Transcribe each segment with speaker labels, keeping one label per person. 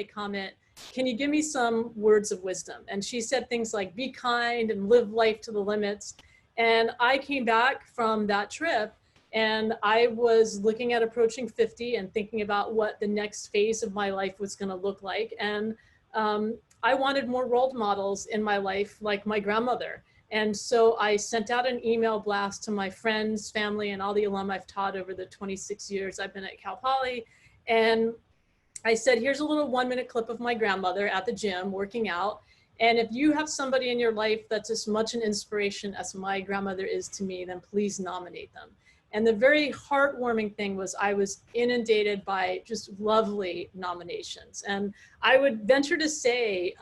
Speaker 1: Q&A comment, can you give me some words of wisdom? And she said things like, be kind and live life to the limits. And I came back from that trip and I was looking at approaching 50 and thinking about what the next phase of my life was going to look like. And I wanted more role models in my life, like my grandmother. And so I sent out an email blast to my friends, family, and all the alum I've taught over the 26 years I've been at Cal Poly. And I said, here's a little 1-minute clip of my grandmother at the gym working out. And if you have somebody in your life that's as much an inspiration as my grandmother is to me, then please nominate them. And the very heartwarming thing was I was inundated by just lovely nominations. And I would venture to say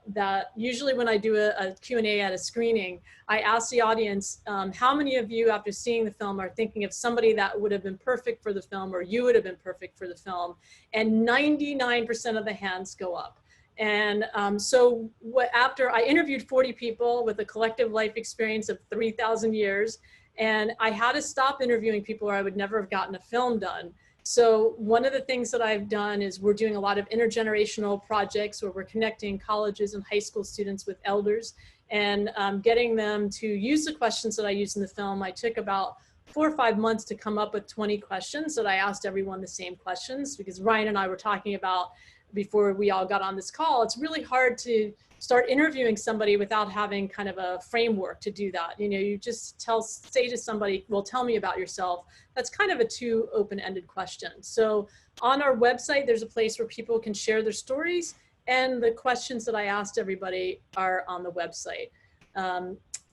Speaker 1: that usually when I do a Q&A at a screening, I ask the audience, how many of you after seeing the film are thinking of somebody that would have been perfect for the film or you would have been perfect for the film? And 99% of the hands go up. And so after I interviewed 40 people with a collective life experience of 3,000 years, and I had to stop interviewing people or I would never have gotten a film done. So one of the things that I've done is we're doing a lot of intergenerational projects where we're connecting colleges and high school students with elders and getting them to use the questions that I use in the film. I took about 4 or 5 months to come up with 20 questions that I asked everyone the same questions, because Ryan and I were talking about before we all got on this call, it's really hard to start interviewing somebody without having kind of a framework to do that. You know, you just say to somebody, well, tell me about yourself. That's kind of a too open-ended question. So on our website, there's a place where people can share their stories, and the questions that I asked everybody are on the website.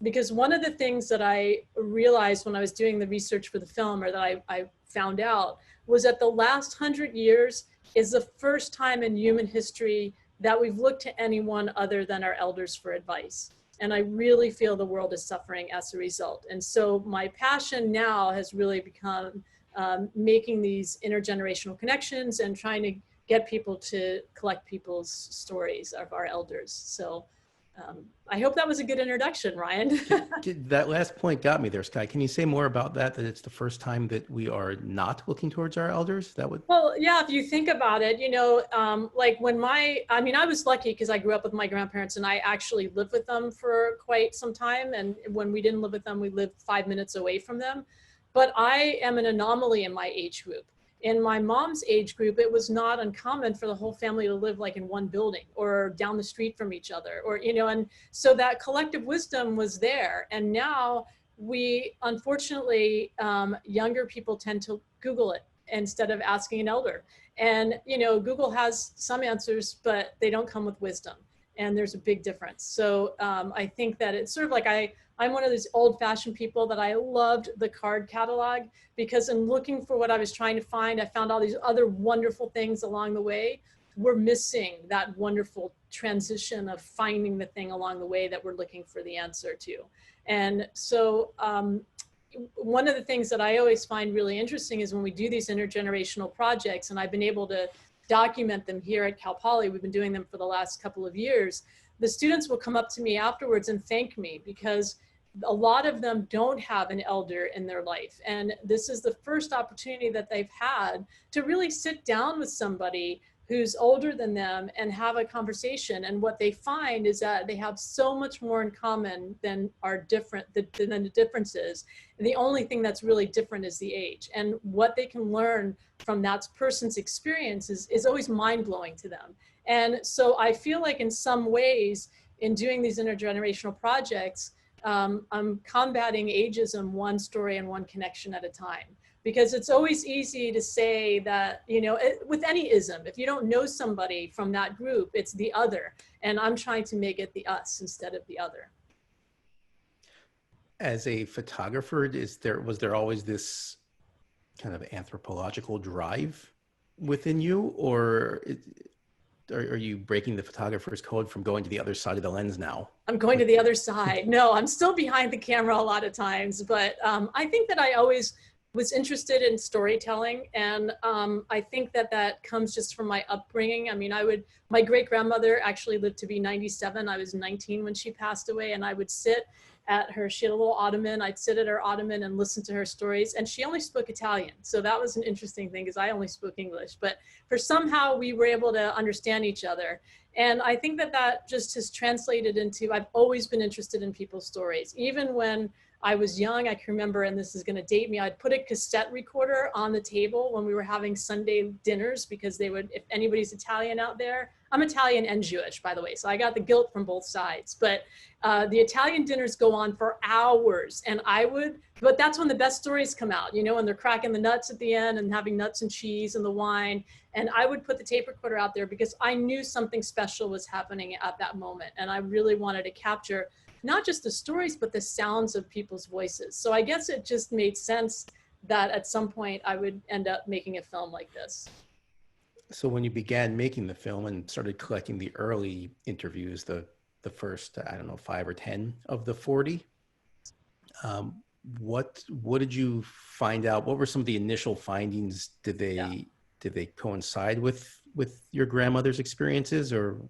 Speaker 1: Because one of the things that I realized when I was doing the research for the film, or that I found out, was that the last 100 years is the first time in human history that we've looked to anyone other than our elders for advice. And I really feel the world is suffering as a result. And so my passion now has really become making these intergenerational connections and trying to get people to collect people's stories of our elders. So I hope that was a good introduction, Ryan.
Speaker 2: That last point got me there, Sky. Can you say more about that, that it's the first time that we are not looking towards our elders? That would...
Speaker 1: Well, yeah, if you think about it, you know, like when I was lucky because I grew up with my grandparents and I actually lived with them for quite some time. And when we didn't live with them, we lived 5 minutes away from them. But I am an anomaly in my age group. In my mom's age group, it was not uncommon for the whole family to live like in one building or down the street from each other, or, you know, and so that collective wisdom was there. And now we, unfortunately, younger people tend to Google it instead of asking an elder. And, you know, Google has some answers, but they don't come with wisdom. And there's a big difference. So I think that it's sort of like I'm one of those old-fashioned people that I loved the card catalog, because in looking for what I was trying to find, I found all these other wonderful things along the way. We're missing that wonderful transition of finding the thing along the way that we're looking for the answer to. And so one of the things that I always find really interesting is when we do these intergenerational projects, and I've been able to document them here at Cal Poly, we've been doing them for the last couple of years, the students will come up to me afterwards and thank me because a lot of them don't have an elder in their life. And this is the first opportunity that they've had to really sit down with somebody who's older than them and have a conversation. And what they find is that they have so much more in common than the differences. And the only thing that's really different is the age. And what they can learn from that person's experience is always mind-blowing to them. And so I feel like in some ways, in doing these intergenerational projects, I'm combating ageism one story and one connection at a time. Because it's always easy to say that, you know, with any ism, if you don't know somebody from that group, it's the other. And I'm trying to make it the us instead of the other.
Speaker 2: As a photographer, was there always this kind of anthropological drive within you, or are you breaking the photographer's code from going to the other side of the lens now?
Speaker 1: I'm going to the other side. No, I'm still behind the camera a lot of times, but I think that I always was interested in storytelling. And I think that that comes just from my upbringing. I mean, my great grandmother actually lived to be 97. I was 19 when she passed away, and I would sit at her, she had a little ottoman. I'd sit at her ottoman and listen to her stories. And she only spoke Italian. So that was an interesting thing because I only spoke English. But for somehow we were able to understand each other. And I think that that just has translated into, I've always been interested in people's stories. Even when I was young, I can remember, and this is going to date me, I'd put a cassette recorder on the table when we were having Sunday dinners because they would, if anybody's Italian out there, I'm Italian and Jewish, by the way, so I got the guilt from both sides. But the Italian dinners go on for hours, and but that's when the best stories come out, you know, when they're cracking the nuts at the end and having nuts and cheese and the wine. And I would put the tape recorder out there because I knew something special was happening at that moment. And I really wanted to capture not just the stories, but the sounds of people's voices. So I guess it just made sense that at some point I would end up making a film like this.
Speaker 2: So when you began making the film and started collecting the early interviews, the first, I don't know, 5 or 10 of the 40, what did you find out? What were some of the initial findings? Did they coincide with your grandmother's experiences, or?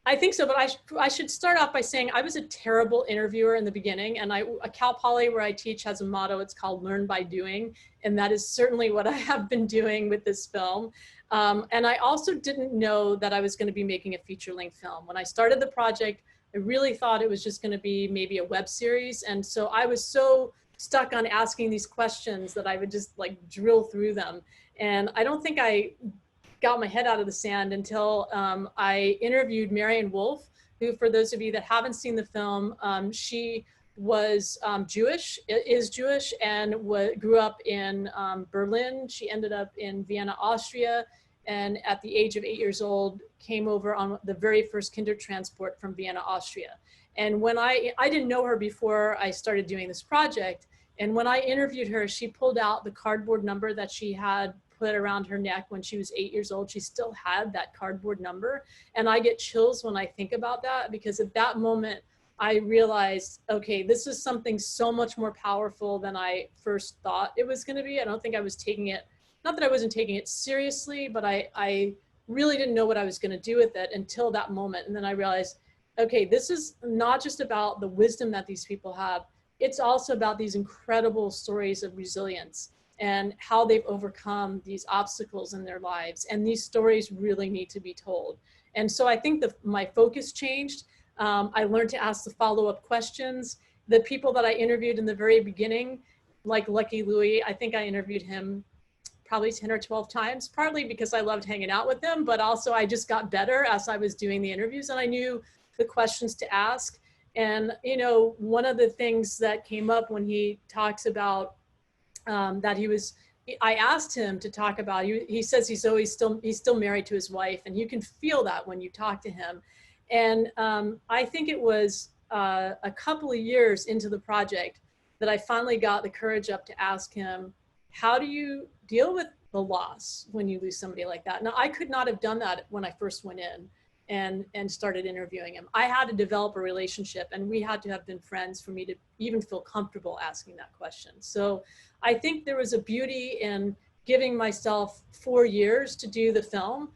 Speaker 1: I think so, but I should start off by saying I was a terrible interviewer in the beginning, and Cal Poly, where I teach, has a motto. It's called "Learn by Doing," and that is certainly what I have been doing with this film. And I also didn't know that I was going to be making a feature-length film. When I started the project, I really thought it was just going to be maybe a web series, and so I was so stuck on asking these questions that I would just like drill through them. And I don't think I got my head out of the sand until I interviewed Marion Wolf, who, for those of you that haven't seen the film, she was Jewish, is Jewish, and grew up in Berlin. She ended up in Vienna, Austria, and at the age of 8 years old, came over on the very first Kindertransport from Vienna, Austria. And when I didn't know her before I started doing this project, and when I interviewed her, she pulled out the cardboard number that she had put around her neck when she was 8 years old. She still had that cardboard number. And I get chills when I think about that, because at that moment, I realized, okay, this is something so much more powerful than I first thought it was going to be. I don't think I was taking it, not that I wasn't taking it seriously, but I really didn't know what I was going to do with it until that moment. And then I realized, okay, this is not just about the wisdom that these people have. It's also about these incredible stories of resilience and how they've overcome these obstacles in their lives. And these stories really need to be told. And so I think my focus changed. I learned to ask the follow-up questions. The people that I interviewed in the very beginning, like Lucky Louie, I think I interviewed him probably 10 or 12 times, partly because I loved hanging out with him, but also I just got better as I was doing the interviews, and I knew the questions to ask. And, you know, one of the things that came up when he talks about I asked him to talk about, he says he's still married to his wife, and you can feel that when you talk to him. And I think it was a couple of years into the project that I finally got the courage up to ask him, how do you deal with the loss when you lose somebody like that? Now, I could not have done that when I first went in and started interviewing him. I had to develop a relationship, and we had to have been friends for me to even feel comfortable asking that question. So I think there was a beauty in giving myself 4 years to do the film,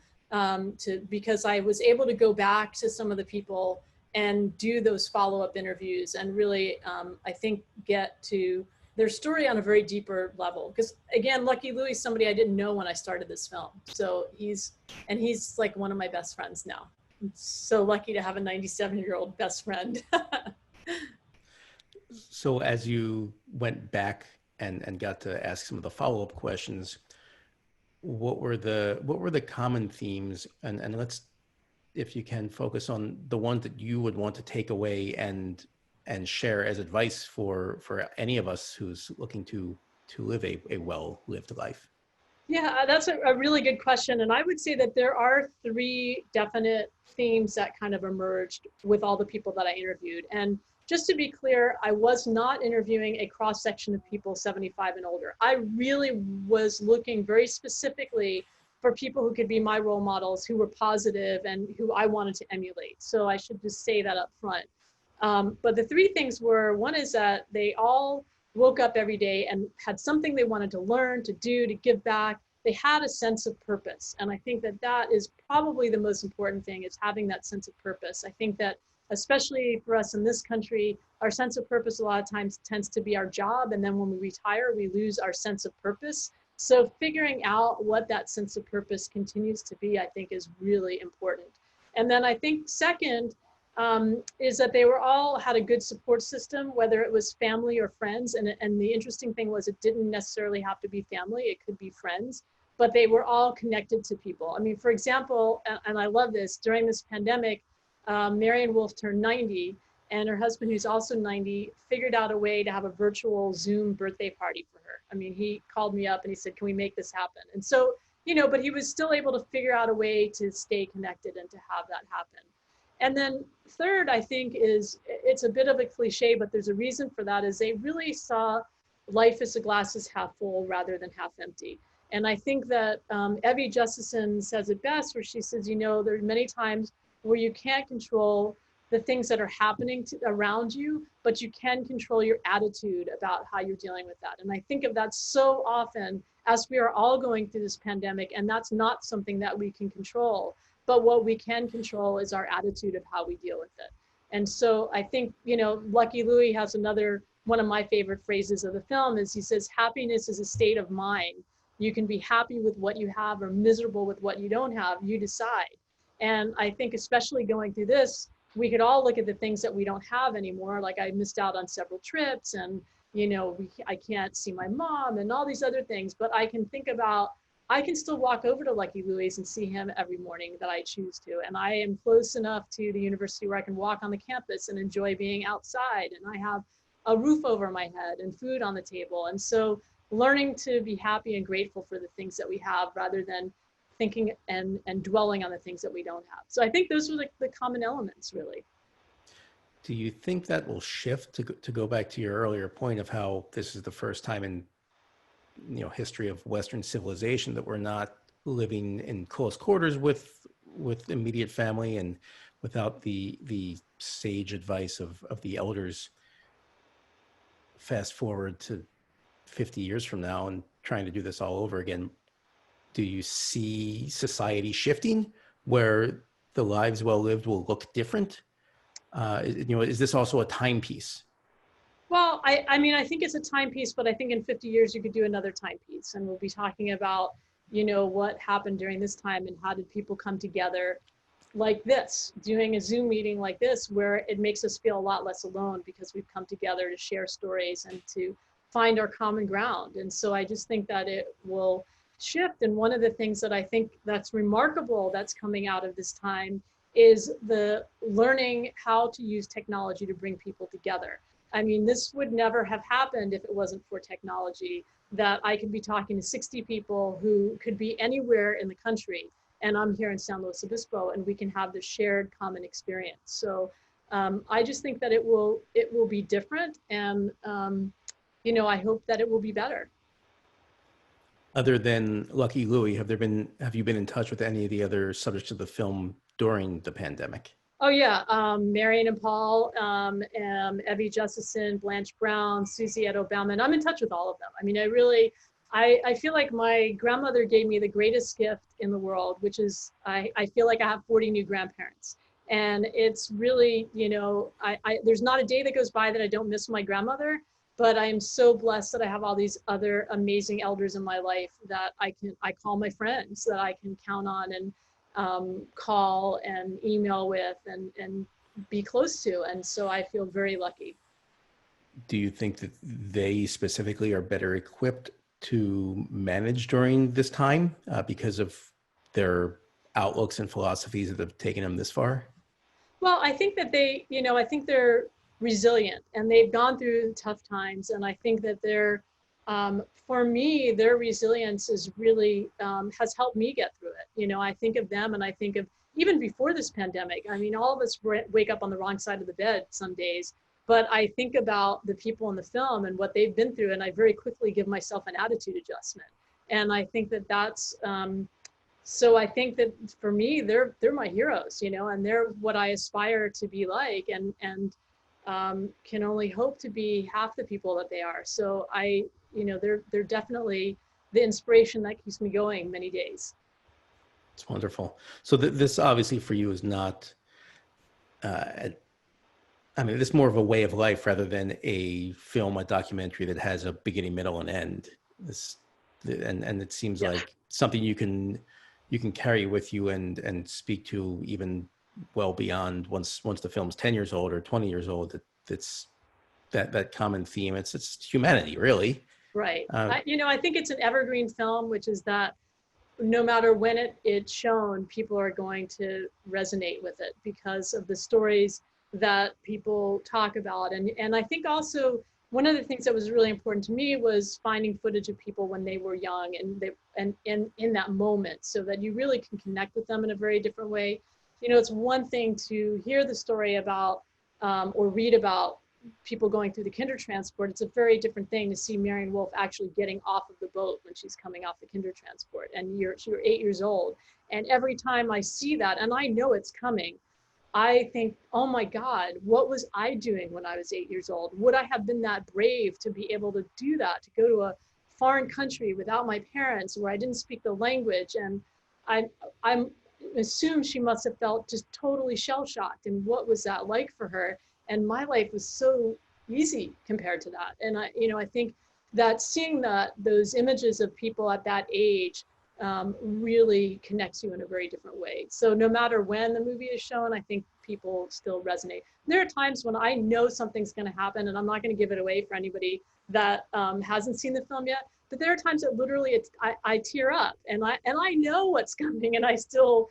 Speaker 1: because I was able to go back to some of the people and do those follow-up interviews and really, I think, get to their story on a very deeper level. Because again, Lucky Louie is somebody I didn't know when I started this film. So he's like one of my best friends now. I'm so lucky to have a 97-year-old best friend.
Speaker 2: So as you went back and got to ask some of the follow-up questions, what were the common themes? And let's, if you can, focus on the ones that you would want to take away and share as advice for any of us who's looking to live a well-lived life.
Speaker 1: Yeah, that's a really good question. And I would say that there are 3 definite themes that kind of emerged with all the people that I interviewed. And just to be clear, I was not interviewing a cross-section of people 75 and older. I really was looking very specifically for people who could be my role models, who were positive and who I wanted to emulate. So I should just say that up front. But the 3 things were, one is that they all woke up every day and had something they wanted to learn, to do, to give back. They had a sense of purpose. And I think that that is probably the most important thing, is having that sense of purpose. I think that especially for us in this country, our sense of purpose a lot of times tends to be our job. And then when we retire, we lose our sense of purpose. So figuring out what that sense of purpose continues to be, I think, is really important. And then I think second, is that they were all had a good support system, whether it was family or friends. And the interesting thing was it didn't necessarily have to be family, it could be friends, but they were all connected to people. I mean, for example, and I love this, during this pandemic, Marion Wolf turned 90, and her husband, who's also 90, figured out a way to have a virtual Zoom birthday party for her. I mean, he called me up and he said, can we make this happen? And so, but he was still able to figure out a way to stay connected and to have that happen. And then third, I think it's a bit of a cliche, but there's a reason for that, is they really saw life as a glass is half full rather than half empty. And I think that Evie Justison says it best, where she says, there are many times where you can't control the things that are happening around you, but you can control your attitude about how you're dealing with that. And I think of that so often as we are all going through this pandemic, and that's not something that we can control. But what we can control is our attitude of how we deal with it. And so I think, Lucky Louie has one of my favorite phrases of the film is he says, happiness is a state of mind. You can be happy with what you have or miserable with what you don't have, you decide. And I think especially going through this, we could all look at the things that we don't have anymore. Like I missed out on several trips and, I can't see my mom and all these other things, but I can still walk over to Lucky Louie's and see him every morning that I choose to. And I am close enough to the university where I can walk on the campus and enjoy being outside. And I have a roof over my head and food on the table. And so learning to be happy and grateful for the things that we have rather than thinking and dwelling on the things that we don't have. So I think those are the common elements, really.
Speaker 2: Do you think that will shift to go back to your earlier point of how this is the first time in history of Western civilization that we're not living in close quarters with immediate family and without the sage advice of the elders? Fast forward to 50 years from now and trying to do this all over again, do you see society shifting where the lives well lived will look different? Is this also a timepiece?
Speaker 1: Well, I think it's a timepiece, but I think in 50 years you could do another timepiece, and we'll be talking about, what happened during this time and how did people come together like this, doing a Zoom meeting like this, where it makes us feel a lot less alone because we've come together to share stories and to find our common ground. And so I just think that it will shift. And one of the things that I think that's remarkable that's coming out of this time is the learning how to use technology to bring people together. I mean, this would never have happened if it wasn't for technology, that I could be talking to 60 people who could be anywhere in the country, and I'm here in San Luis Obispo, and we can have this shared common experience. So I just think that it will be different, and I hope that it will be better.
Speaker 2: Other than Lucky Louie, have you been in touch with any of the other subjects of the film during the pandemic?
Speaker 1: Oh yeah, Marion and Paul, Evie Justison, Blanche Brown, Susie Edo Bauman. I'm in touch with all of them. I mean, I feel like my grandmother gave me the greatest gift in the world, which is I feel like I have 40 new grandparents. And it's really, there's not a day that goes by that I don't miss my grandmother, but I am so blessed that I have all these other amazing elders in my life that I call my friends, that I can count on and call and email with and be close to. And so I feel very lucky.
Speaker 2: Do you think that they specifically are better equipped to manage during this time because of their outlooks and philosophies that have taken them this far?
Speaker 1: Well, I think that I think they're resilient and they've gone through tough times. And I think that for me, their resilience is really has helped me get through it. I think of them and I think of even before this pandemic. I mean, all of us wake up on the wrong side of the bed some days, but I think about the people in the film and what they've been through, and I very quickly give myself an attitude adjustment. And I think that that's, so I think that for me, they're my heroes, and they're what I aspire to be like, and can only hope to be half the people that they are. So they're definitely the inspiration that keeps me going many days.
Speaker 2: It's wonderful. So this obviously for you is not I mean, it's more of a way of life rather than a film, a documentary that has a beginning, middle, and end. This, and it seems
Speaker 1: Yeah.
Speaker 2: like something you can carry with you and speak to even well beyond once the film's 10 years old or 20 years old. That's that common theme. It's humanity, really.
Speaker 1: Right.
Speaker 2: Uh,
Speaker 1: I think it's an evergreen film, which is that no matter when it's shown, people are going to resonate with it because of the stories that people talk about. And I think also one of the things that was really important to me was finding footage of people when they were young and in that moment, so that you really can connect with them in a very different way. It's one thing to hear the story about or read about people going through the kinder transport. It's a very different thing to see Marion Wolf actually getting off of the boat when she's coming off the kinder transport, and you're 8 years old. And every time I see that, and I know it's coming, I think, oh my God, what was I doing when I was 8 years old? Would I have been that brave to be able to do that, to go to a foreign country without my parents, where I didn't speak the language? And I'm assume she must have felt just totally shell-shocked. And what was that like for her? And my life was so easy compared to that. And I think that seeing those images of people at that age really connects you in a very different way. So no matter when the movie is shown, I think people still resonate. There are times when I know something's going to happen, and I'm not going to give it away for anybody that hasn't seen the film yet. But there are times that literally I tear up, and I know what's coming, and I still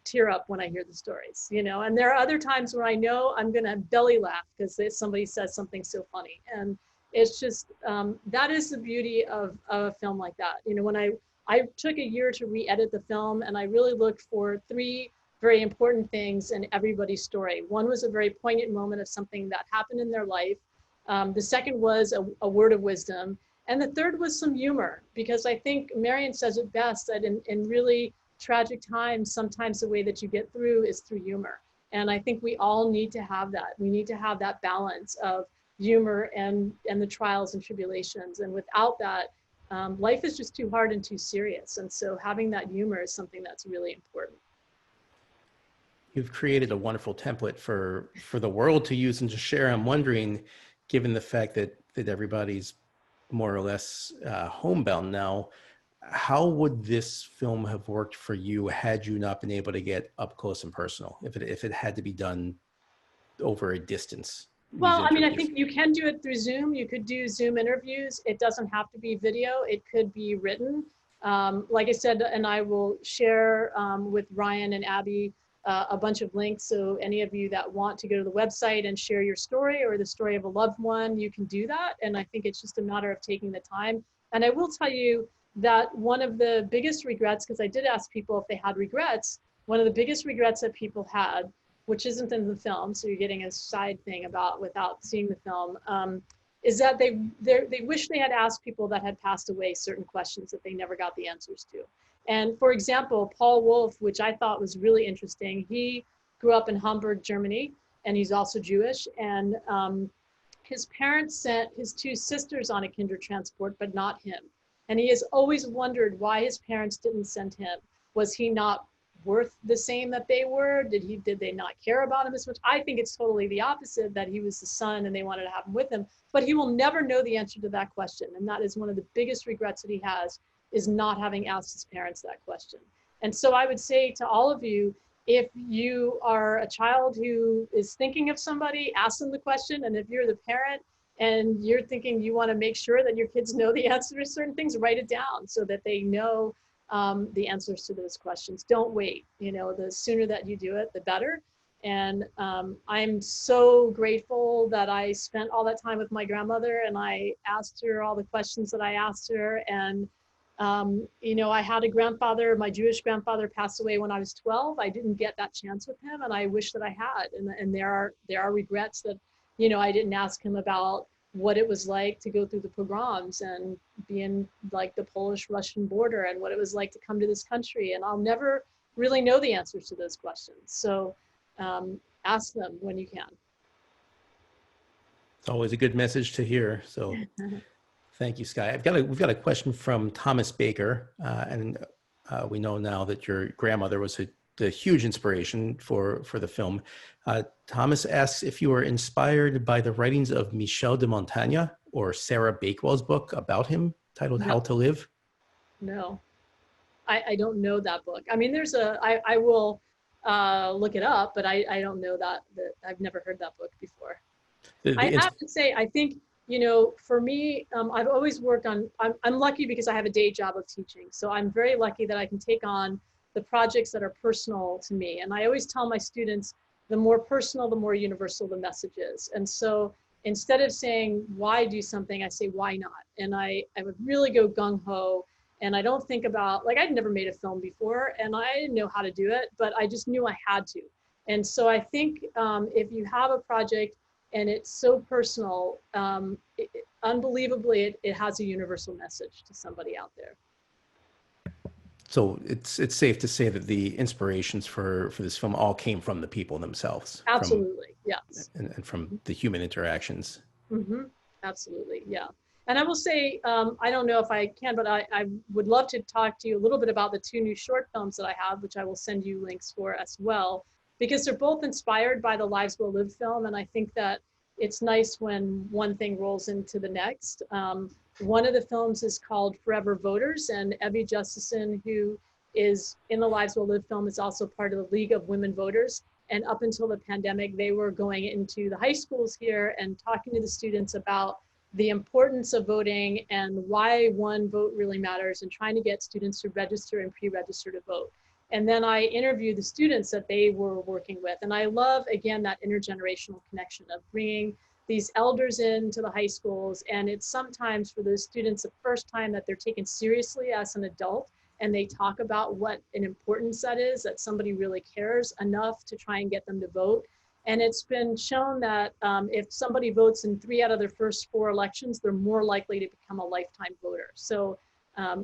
Speaker 1: tear up when I hear the stories, And there are other times where I know I'm going to belly laugh because somebody says something so funny, and it's just that is the beauty of a film like that. When I took a year to re-edit the film, and I really looked for 3 very important things in everybody's story. One was a very poignant moment of something that happened in their life. The second was a word of wisdom. And the third was some humor, because I think Marion says it best, that in really tragic times, sometimes the way that you get through is through humor. And I think we all need to have that. We need to have that balance of humor and the trials and tribulations. And without that, life is just too hard and too serious. And so having that humor is something that's really important.
Speaker 2: you've created a wonderful template for the world to use and to share. I'm wondering, given the fact that everybody's more or less homebound now, how would this film have worked for you had you not been able to get up close and personal? If it had to be done over a distance, these
Speaker 1: Well, I mean, I
Speaker 2: interviews.
Speaker 1: think you can do it through Zoom. You could do Zoom interviews. It doesn't have to be video. It could be written. Like I said, and I will share with Ryan and Abby a bunch of links. So any of you that want to go to the website and share your story or the story of a loved one, you can do that. And I think it's just a matter of taking the time. And I will tell you that one of the biggest regrets, because I did ask people if they had regrets, one of the biggest regrets that people had, which isn't in the film, so you're getting a side thing about without seeing the film, is that they wish they had asked people that had passed away certain questions that they never got the answers to. And for example, Paul Wolf, which I thought was really interesting, he grew up in Hamburg, Germany, and he's also Jewish. And his parents sent his 2 sisters on a kinder transport, but not him. And he has always wondered why his parents didn't send him. Was he not worth the same that they were? Did they not care about him as much? I think it's totally the opposite, that he was the son and they wanted to have him with him. But he will never know the answer to that question. And that is one of the biggest regrets that he has, is not having asked his parents that question. And so I would say to all of you, if you are a child who is thinking of somebody, ask them the question. And if you're the parent and you're thinking you want to make sure that your kids know the answer to certain things, write it down so that they know the answers to those questions. Don't wait. The sooner that you do it, the better. And I'm so grateful that I spent all that time with my grandmother, and I asked her all the questions that I asked her. And I had a grandfather, my Jewish grandfather passed away when I was 12. I didn't get that chance with him, and I wish that I had. And there are regrets that, I didn't ask him about what it was like to go through the pogroms and be in like the Polish-Russian border, and what it was like to come to this country. And I'll never really know the answers to those questions. So ask them when you can.
Speaker 2: It's always a good message to hear. So thank you, Sky. We've got a question from Thomas Baker, and we know now that your grandmother was the huge inspiration for the film. Thomas asks if you were inspired by the writings of Michel de Montaigne or Sarah Bakewell's book about him titled
Speaker 1: No,
Speaker 2: How to Live.
Speaker 1: no, I don't know that book. I mean, I will look it up, but I don't know that I've never heard that book before.
Speaker 2: The,
Speaker 1: I
Speaker 2: the,
Speaker 1: have to say, I think, for me, I've always worked on, I'm lucky because I have a day job of teaching. So I'm very lucky that I can take on the projects that are personal to me. And I always tell my students, the more personal, the more universal the message is. And so instead of saying, why do something, I say, why not? And I would really go gung ho. And I don't think about, like, I'd never made a film before and I didn't know how to do it, but I just knew I had to. And so I think if you have a project and it's so personal, unbelievably, it has a universal message to somebody out there.
Speaker 2: so it's safe to say that the inspirations for this film all came from the people themselves,
Speaker 1: Absolutely, yes.
Speaker 2: and from the human interactions.
Speaker 1: Mm-hmm. Absolutely, yeah. And I will say, I don't know if I can, but I would love to talk to you a little bit about the two new short films that I have, which I will send you links for as well, because they're both inspired by the Lives Well Lived film. And I think that it's nice when one thing rolls into the next. One of the films is called Forever Voters, and Evie Justison, who is in the Lives Well Lived film, is also part of the League of Women Voters. And up until the pandemic, they were going into the high schools here and talking to the students about the importance of voting and why one vote really matters, and trying to get students to register and pre-register to vote. And then I interviewed the students that they were working with. And I love, again, that intergenerational connection of bringing these elders into the high schools. And it's sometimes for those students the first time that they're taken seriously as an adult, and they talk about what an importance that is, that somebody really cares enough to try and get them to vote. And it's been shown that if somebody votes in 3 out of their first 4 elections, they're more likely to become a lifetime voter. So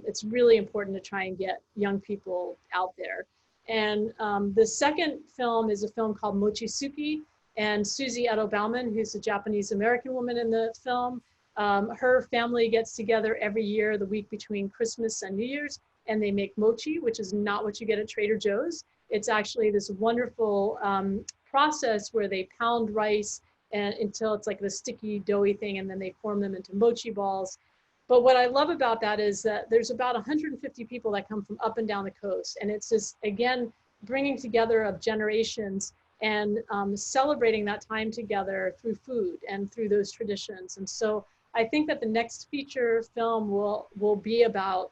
Speaker 1: it's really important to try and get young people out there. And the second film is a film called Mochisuki, and Susie Edo-Bauman, who's a Japanese American woman in the film, her family gets together every year, the week between Christmas and New Year's, and they make mochi, which is not what you get at Trader Joe's. It's actually this wonderful process where they pound rice and until it's like the sticky doughy thing, and then they form them into mochi balls. But what I love about that is that there's about 150 people that come from up and down the coast. And it's just, again, bringing together of generations and celebrating that time together through food and through those traditions. And so I think that the next feature film will be about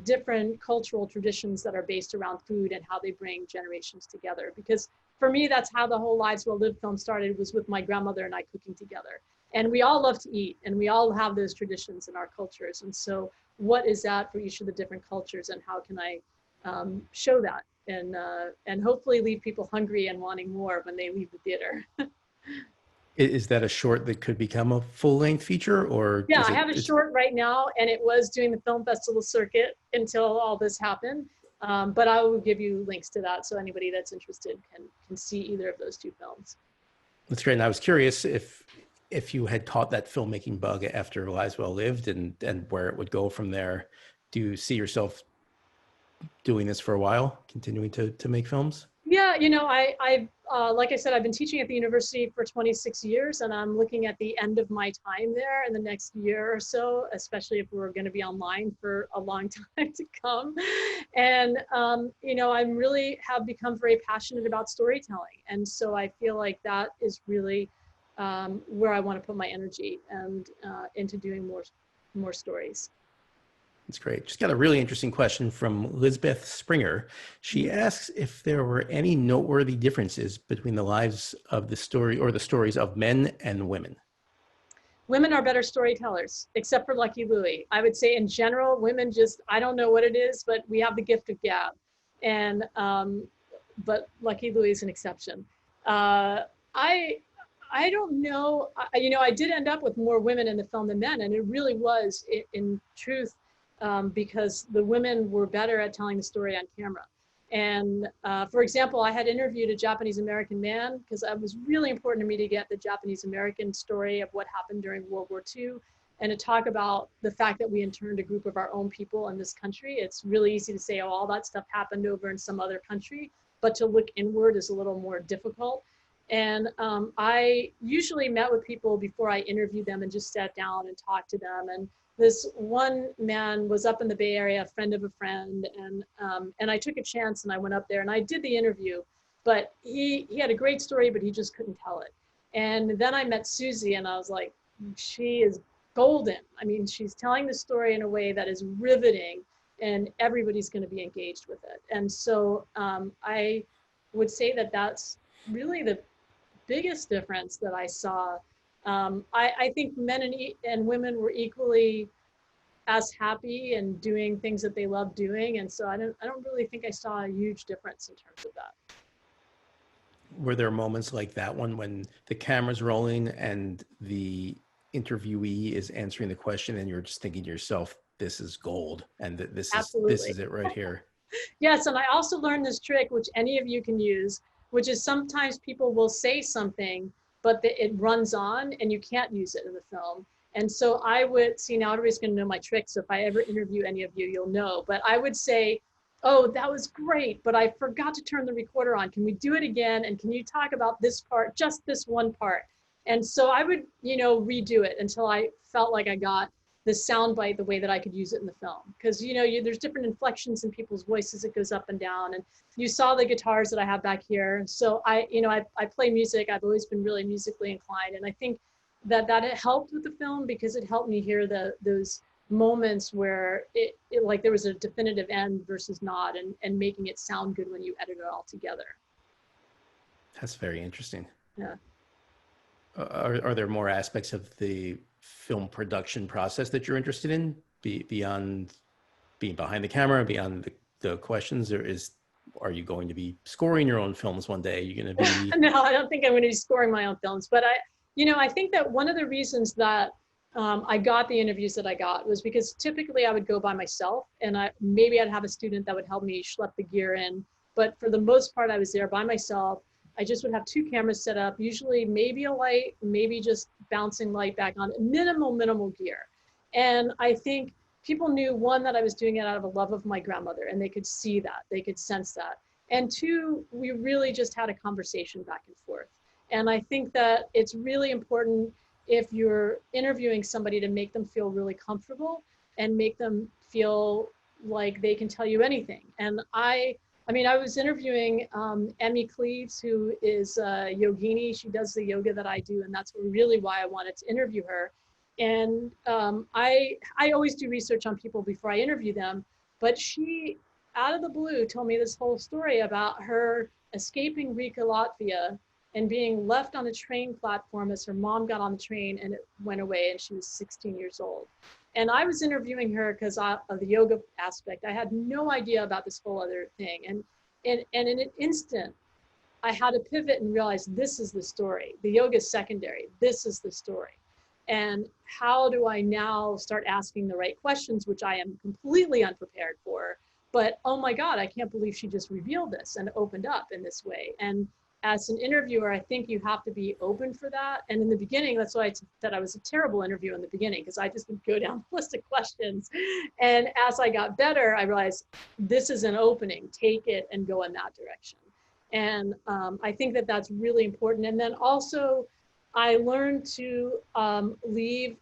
Speaker 1: different cultural traditions that are based around food and how they bring generations together. Because for me, that's how the whole Lives Well Lived film started, was with my grandmother and I cooking together. And we all love to eat, and we all have those traditions in our cultures. And so what is that for each of the different cultures, and how can I show that and hopefully leave people hungry and wanting more when they leave the theater.
Speaker 2: Is that a short that could become a full-length feature, or
Speaker 1: Yeah,
Speaker 2: is
Speaker 1: I
Speaker 2: it?
Speaker 1: have a short right now, and it was doing the film festival circuit until all this happened. But I will give you links to that, so anybody that's interested can see either of those 2 films.
Speaker 2: That's great. And I was curious if you had caught that filmmaking bug after Lives Well Lived, and where it would go from there. Do you see yourself doing this for a while, continuing to make films?
Speaker 1: Yeah, I like I said, I've been teaching at the university for 26 years, and I'm looking at the end of my time there in the next year or so, especially if we're going to be online for a long time to come. And, I'm really have become very passionate about storytelling. And so I feel like that is really where I want to put my energy and into doing more stories.
Speaker 2: That's great. Just got a really interesting question from Lisbeth Springer. She asks if there were any noteworthy differences between the lives of the story, or the stories of men and women.
Speaker 1: Women are better storytellers, except for Lucky Louie. I would say in general, women just, I don't know what it is, but we have the gift of gab. And, but Lucky Louie is an exception. I don't know, I did end up with more women in the film than men, and it really was in truth because the women were better at telling the story on camera. And for example, I had interviewed a Japanese American man because it was really important to me to get the Japanese American story of what happened during World War II, and to talk about the fact that we interned a group of our own people in this country. It's really easy to say, oh, all that stuff happened over in some other country, but to look inward is a little more difficult. And I usually met with people before I interviewed them and just sat down and talked to them. And this one man was up in the Bay Area, a friend of a friend, and I took a chance and I went up there and I did the interview, but he had a great story, but he just couldn't tell it. And then I met Susie and I was like, she is golden. I mean, she's telling the story in a way that is riveting and everybody's going to be engaged with it. And so I would say that that's really the biggest difference that I saw. I think men and women were equally as happy and doing things that they love doing. And so I don't really think I saw a huge difference in terms of that.
Speaker 2: Were there moments like that one when the camera's rolling and the interviewee is answering the question and you're just thinking to yourself, this is gold, and this
Speaker 1: Absolutely.
Speaker 2: is it right here?
Speaker 1: Yes, and I also learned this trick, which any of you can use, which is sometimes people will say something, but it runs on and you can't use it in the film. And so I would, see, now everybody's going to know my tricks. So if I ever interview any of you, you'll know. But I would say, oh, that was great, but I forgot to turn the recorder on. Can we do it again? And can you talk about this part, just this one part? And so I would, redo it until I felt like I got the sound bite the way that I could use it in the film. Because, there's different inflections in people's voices. It goes up and down. And you saw the guitars that I have back here. So I play music. I've always been really musically inclined. And I think that it helped with the film because it helped me hear those moments where it like there was a definitive end versus not, and making it sound good when you edit it all together.
Speaker 2: That's very interesting.
Speaker 1: Yeah.
Speaker 2: Are there more aspects of the film production process that you're interested in beyond being behind the camera, beyond the questions? Are you going to be scoring your own films one day? Are you going to be?
Speaker 1: No, I don't think I'm going to be scoring my own films, but I think that one of the reasons that I got the interviews that I got was because typically I would go by myself, and maybe I'd have a student that would help me schlep the gear in. But for the most part, I was there by myself. I just would have 2 cameras set up, usually maybe a light, maybe just bouncing light back on, minimal gear. And I think people knew, one, that I was doing it out of a love of my grandmother, and they could see that, they could sense that. And 2, we really just had a conversation back and forth. And I think that it's really important if you're interviewing somebody to make them feel really comfortable and make them feel like they can tell you anything. And I was interviewing Emmy Cleaves, who is a yogini. She does the yoga that I do, and that's really why I wanted to interview her. And I always do research on people before I interview them, but she, out of the blue, told me this whole story about her escaping Riga, Latvia, and being left on a train platform as her mom got on the train and it went away, and she was 16 years old. And I was interviewing her because of the yoga aspect. I had no idea about this whole other thing. And in an instant, I had to pivot and realize this is the story. The yoga is secondary. This is the story. And how do I now start asking the right questions, which I am completely unprepared for. But oh my God, I can't believe she just revealed this and opened up in this way. And as an interviewer, I think you have to be open for that. And in the beginning, that's why I said I was a terrible interviewer in the beginning, because I just would go down the list of questions. And as I got better, I realized this is an opening, take it and go in that direction. And I think that that's really important. And then also, I learned to leave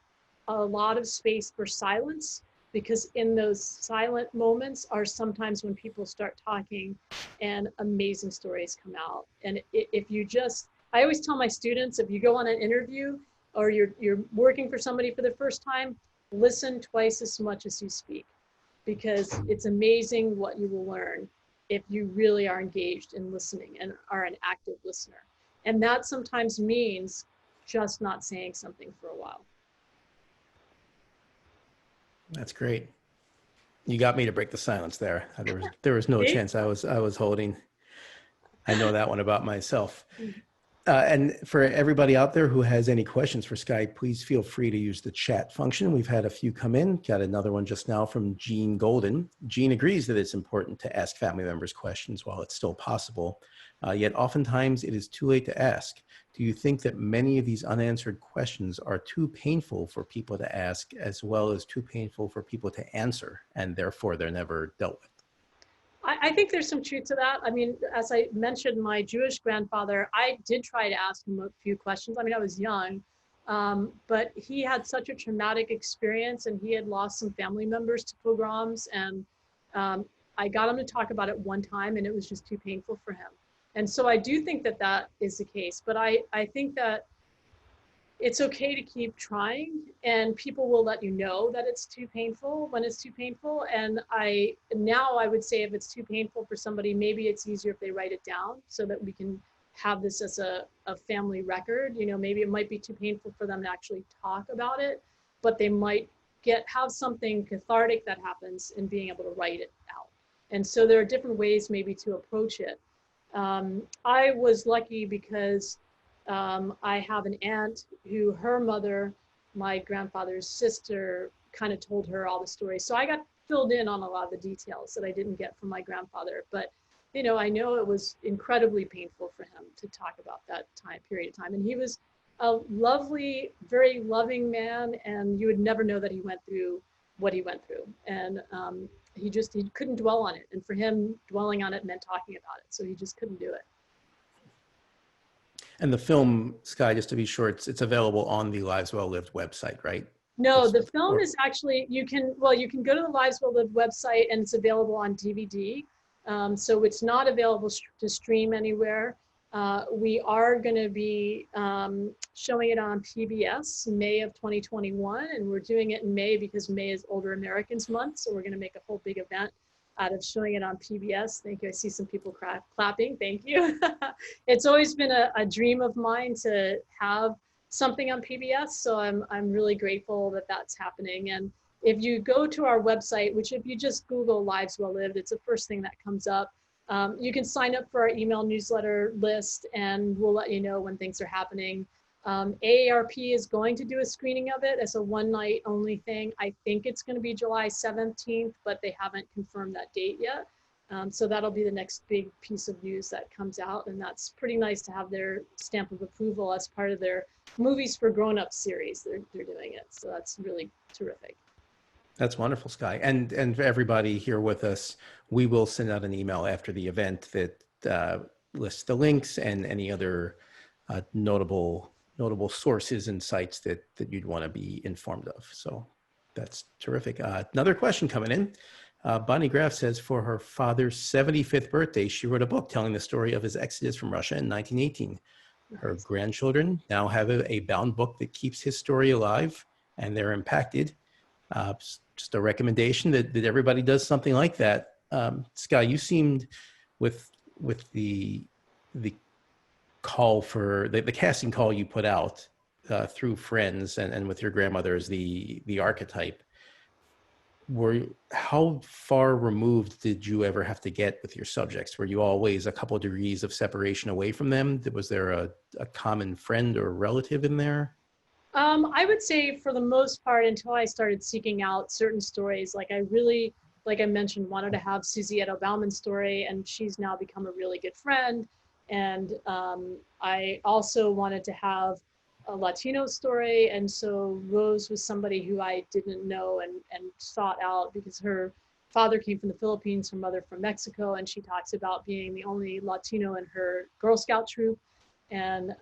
Speaker 1: a lot of space for silence, because in those silent moments are sometimes when people start talking and amazing stories come out. And if you just, I always tell my students, if you go on an interview or you're working for somebody for the first time, listen twice as much as you speak, because it's amazing what you will learn if you really are engaged in listening and are an active listener. And that sometimes means just not saying something for a while.
Speaker 2: That's great. You got me to break the silence there. There was no chance I was holding. I know that one about myself. And for everybody out there who has any questions for Skye, please feel free to use the chat function. We've had a few come in. Got another one just now from Jean Golden. Jean agrees that it's important to ask family members questions while it's still possible. Yet oftentimes it is too late to ask. Do you think that many of these unanswered questions are too painful for people to ask, as well as too painful for people to answer, and therefore they're never dealt with?
Speaker 1: I think there's some truth to that. I mean, as I mentioned, my Jewish grandfather, I did try to ask him a few questions. I mean, I was young, but he had such a traumatic experience, and he had lost some family members to pogroms. And I got him to talk about it one time, and it was just too painful for him. And so I do think that that is the case. But I think that it's okay to keep trying, and people will let you know that it's too painful when it's too painful. And now I would say if it's too painful for somebody, maybe it's easier if they write it down so that we can have this as a family record. You know, maybe it might be too painful for them to actually talk about it, but they might have something cathartic that happens in being able to write it out. And so there are different ways maybe to approach it. I was lucky because I have an aunt who, her mother, my grandfather's sister, kind of told her all the stories. So I got filled in on a lot of the details that I didn't get from my grandfather. But, you know, I know it was incredibly painful for him to talk about that period of time. And he was a lovely, very loving man, and you would never know that he went through what he went through. And he couldn't dwell on it. And for him, dwelling on it meant talking about it. So he just couldn't do it.
Speaker 2: And the film, Sky, just to be sure, it's available on the Lives Well Lived website, right?
Speaker 1: No, the film is actually, you can go to the Lives Well Lived website, and it's available on DVD. So it's not available to stream anywhere. We are going to be showing it on PBS May of 2021, and we're doing it in May because May is Older Americans Month. So we're going to make a whole big event out of showing it on PBS. Thank you. I see some people clapping. Thank you. It's always been a dream of mine to have something on PBS. So I'm really grateful that that's happening. And if you go to our website, which if you just Google Lives Well Lived, it's the first thing that comes up. You can sign up for our email newsletter list, and we'll let you know when things are happening. AARP is going to do a screening of it as a one-night only thing. I think it's going to be July 17th, but they haven't confirmed that date yet. So that'll be the next big piece of news that comes out, and that's pretty nice to have their stamp of approval as part of their Movies for Grown-Ups series. They're doing it, so that's really terrific.
Speaker 2: That's wonderful, Sky. And for everybody here with us, we will send out an email after the event that lists the links and any other notable sources and sites that you'd want to be informed of. So that's terrific. Another question coming in. Bonnie Graff says, for her father's 75th birthday, she wrote a book telling the story of his exodus from Russia in 1918. Her grandchildren now have a bound book that keeps his story alive, and they're impacted. Just a recommendation that everybody does something like that. Sky, you seemed with the call for the casting call you put out through friends and with your grandmother as the archetype. How far removed did you ever have to get with your subjects? Were you always a couple of degrees of separation away from them? Was there a common friend or relative in there?
Speaker 1: I would say for the most part, until I started seeking out certain stories, like I really, like I mentioned, wanted to have Susie Edo Bauman's story, and she's now become a really good friend. And I also wanted to have a Latino story. And so Rose was somebody who I didn't know and sought out because her father came from the Philippines, her mother from Mexico, and she talks about being the only Latino in her Girl Scout troop. And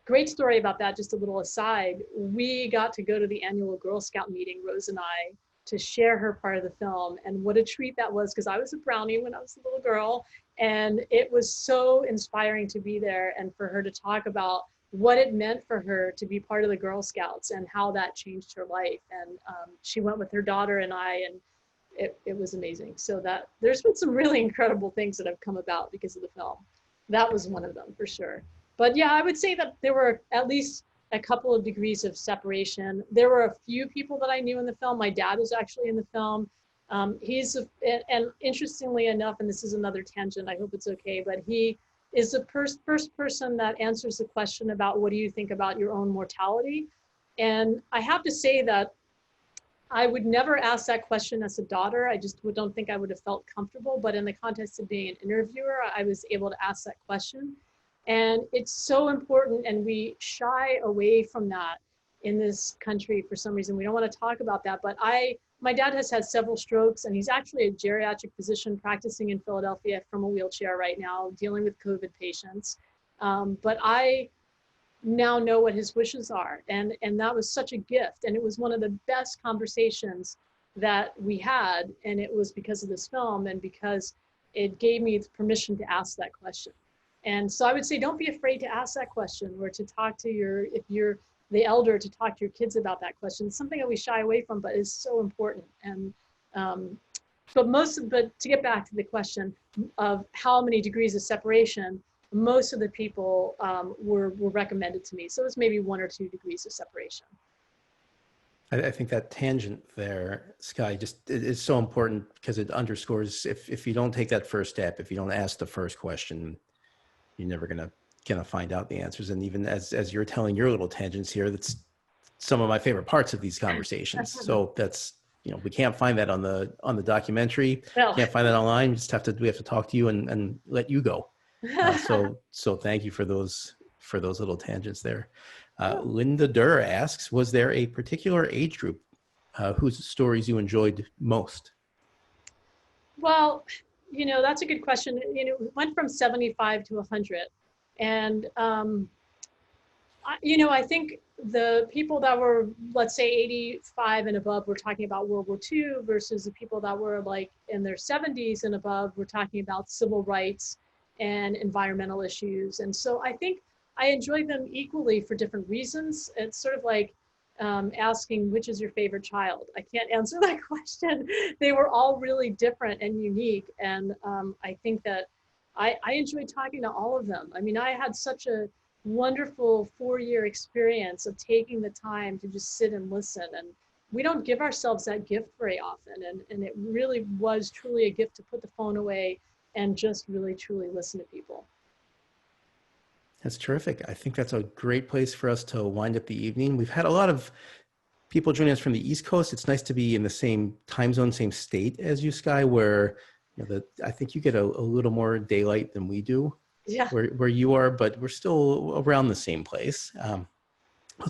Speaker 1: great story about that, just a little aside. We got to go to the annual Girl Scout meeting, Rose and I, to share her part of the film. And what a treat that was, because I was a brownie when I was a little girl. And it was so inspiring to be there and for her to talk about what it meant for her to be part of the Girl Scouts and how that changed her life. And she went with her daughter and I, and it was amazing. So that there's been some really incredible things that have come about because of the film. That was one of them for sure. But yeah, I would say that there were at least a couple of degrees of separation. There were a few people that I knew in the film. My dad was actually in the film. And interestingly enough, and this is another tangent, I hope it's okay, but he is the first person that answers the question about what do you think about your own mortality? And I have to say that I would never ask that question as a daughter. I just don't think I would have felt comfortable, but in the context of being an interviewer, I was able to ask that question. And it's so important, and we shy away from that in this country for some reason. We don't want to talk about that, but my dad has had several strokes, and he's actually a geriatric physician practicing in Philadelphia from a wheelchair right now, dealing with COVID patients. But I now know what his wishes are, and that was such a gift, and it was one of the best conversations that we had, and it was because of this film and because it gave me the permission to ask that question. And so I would say, don't be afraid to ask that question, or to talk to if you're the elder, to talk to your kids about that question. It's something that we shy away from, but is so important. And but to get back to the question of how many degrees of separation, most of the people were recommended to me. So it was maybe 1 or 2 degrees of separation.
Speaker 2: I think that tangent there, Sky, just is so important, because it underscores, if you don't take that first step, if you don't ask the first question, you're never gonna find out the answers. And even as you're telling your little tangents here, that's some of my favorite parts of these conversations. So that's, we can't find that on the documentary.
Speaker 1: No.
Speaker 2: Can't find that online. We have to talk to you and let you go. So thank you for those little tangents there. Linda Durr asks, was there a particular age group whose stories you enjoyed most?
Speaker 1: Well, that's a good question. It went from 75 to 100. And, I think the people that were, let's say, 85 and above, were talking about World War II, versus the people that were like in their 70s and above were talking about civil rights and environmental issues. And so I think I enjoyed them equally for different reasons. It's sort of like asking, which is your favorite child? I can't answer that question. They were all really different and unique. And I think that I enjoyed talking to all of them. I mean, I had such a wonderful 4-year experience of taking the time to just sit and listen. And we don't give ourselves that gift very often. And it really was truly a gift to put the phone away and just really, truly listen to people.
Speaker 2: That's terrific. I think that's a great place for us to wind up the evening. We've had a lot of people joining us from the East Coast. It's nice to be in the same time zone, same state as you, Sky, where I think you get a little more daylight than we do.
Speaker 1: Yeah.
Speaker 2: Where you are, but we're still around the same place. Well,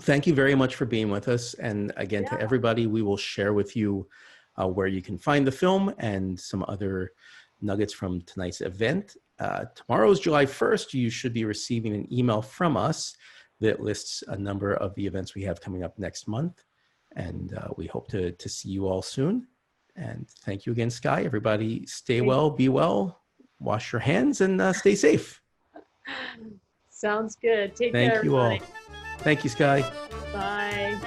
Speaker 2: thank you very much for being with us. And again, to everybody, we will share with you where you can find the film and some other nuggets from tonight's event. Tomorrow is July 1st. You should be receiving an email from us that lists a number of the events we have coming up next month. And we hope to see you all soon. And thank you again, Sky. Everybody stay well, be well, wash your hands, and stay safe.
Speaker 1: Sounds good. Take care,
Speaker 2: everybody. Thank you all. Thank you, Sky.
Speaker 1: Bye.